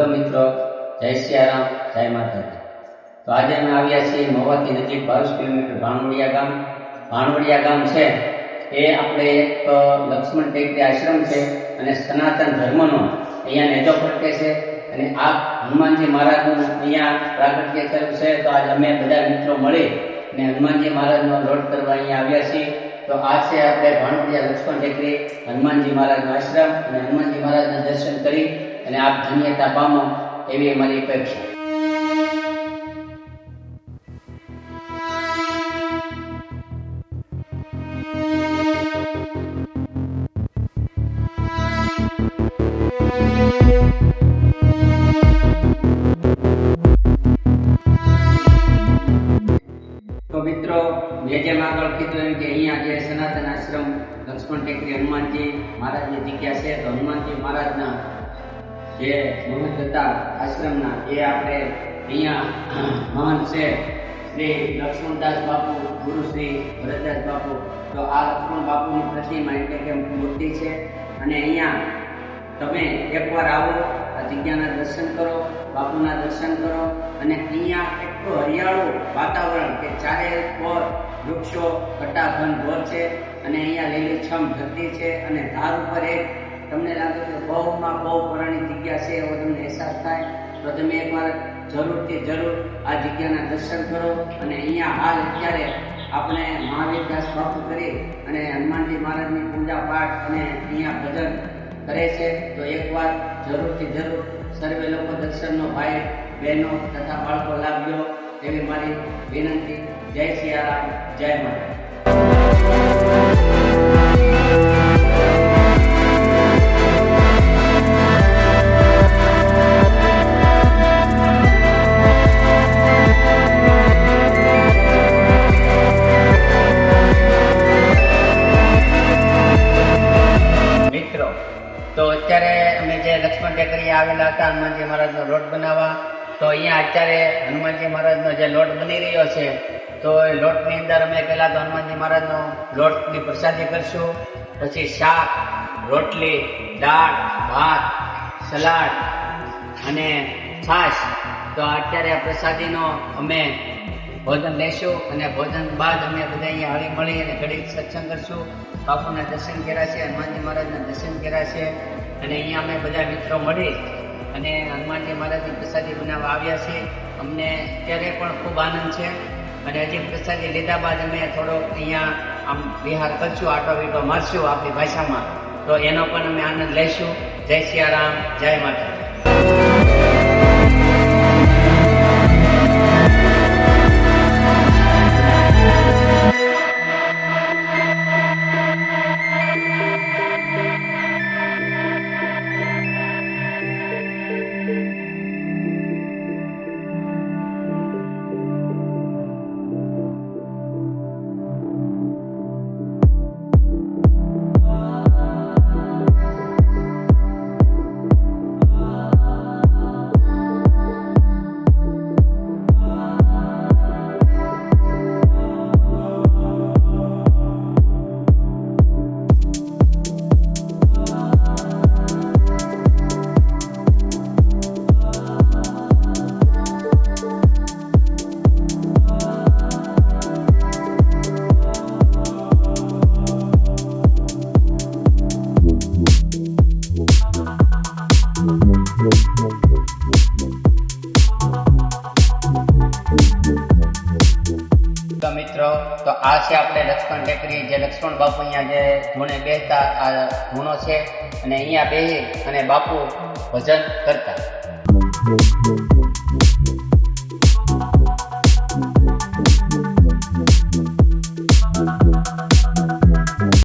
Hello મિત્રો, જય સિયારામ, જય માતાજી। તો આજે અમે આવ્યા છીએ મહુવાથી નજીક 22 કિલોમીટર ભાણવડિયા ગામ છે એ આપણે એક લક્ષ્મણ ટેકરી આશ્રમ છે અને સનાતન ધર્મનો અહીંયા નેજો ફરકે છે અને આ હનુમાનજી મહારાજનું અહીંયા પ્રાગટ્ય થયું છે। તો આજે અમે બધા મિત્રો મળી અને હનુમાનજી મહારાજનો લોટ કરવા અહીંયા આવ્યા છીએ। તો આ છે આપણે ભાણવડિયા લક્ષ્મણ ટેકરી હનુમાનજી મહારાજનો આશ્રમ અને હનુમાનજી મહારાજના દર્શન કરી અને આપ ધન્યતા પામો એવી અમારી અપેક્ષા। તો મિત્રો, મેં જેમ આગળ કીધું એમ કે અહીંયા જે સનાતન આશ્રમ લક્ષ્મણ ટેકરી હનુમાનજી મહારાજની જગ્યા છે, તો હનુમાનજી મહારાજના જે મહંત હતા આશ્રમના એ આપણે અહીંયા મહંત છે શ્રી લક્ષ્મણદાસ બાપુ, ગુરુ શ્રી ભરતદાસ બાપુ। તો આ લક્ષ્મણ બાપુની પ્રતિમા એટલે કે મૂર્તિ છે અને અહીંયા તમે એકવાર આવો, આ જગ્યાના દર્શન કરો, બાપુના દર્શન કરો અને અહીંયા એટલું હરિયાળું વાતાવરણ કે ચારે ઓર વૃક્ષો ઘટાઘનઘોર છે અને અહીંયા લીલીછમ ધરતી છે અને ધાર ઉપર એક તમને લાગે કે બહુમાં બહુ પુરાણી જગ્યા છે એવો તમને અહેસાસ થાય। તો તમે એકવાર જરૂરથી જરૂર આ જગ્યાના દર્શન કરો અને અહીંયા હાલ અત્યારે આપણે મહાવીરદાસ બાપુ કરી અને હનુમાનજી મહારાજની પૂજા પાઠ અને અહીંયા ભજન કરે છે। તો એકવાર જરૂરથી જરૂર સર્વે લોકો દર્શનનો ભાઈ બહેનો તથા બાળકો લાભ લો એવી મારી વિનંતી। જય સિયારામ, જય માતા। તો અત્યારે અમે જે લક્ષ્મણ ટેકરી આવેલા હતા હનુમાનજી મહારાજનો લોટ બનાવવા, તો અહીંયા અત્યારે હનુમાનજી મહારાજનો જે લોટ બની રહ્યો છે તો એ લોટની અંદર અમે પહેલાં તો હનુમાનજી મહારાજનો લોટની પ્રસાદી કરશું, પછી શાક, રોટલી, દાળ, ભાત, સલાડ અને છાશ। તો અત્યારે આ પ્રસાદીનો અમે ભોજન લઈશું અને ભોજન બાદ અમે બધા અહીંયા હળી મળી અને ઘડી સત્સંગ કરશું। બાપુના દર્શન કર્યા છે, હનુમાનજી મહારાજના દર્શન કર્યા છે અને અહીંયા અમે બધા મિત્રો મળી અને હનુમાનજી મહારાજની પ્રસાદી બનાવવા આવ્યા છીએ। અમને અત્યારે પણ ખૂબ આનંદ છે અને હજી પ્રસાદી લીધા બાદ અમે થોડોક અહીંયા આમ વિહાર કરશું, આટો વીટો મારશું આપણી ભાષામાં, તો એનો પણ અમે આનંદ લઈશું। જય સિયારામ, જય માતા। તો મિત્રો, તો આ છે આપણે લક્ષ્મણ ટેકરી, જે લક્ષ્મણ બાપુ અહીંયા જે ધૂણે બેસતા આ ધૂણો છે અને અહીંયા બેસી અને બાપુ ભજન કરતા।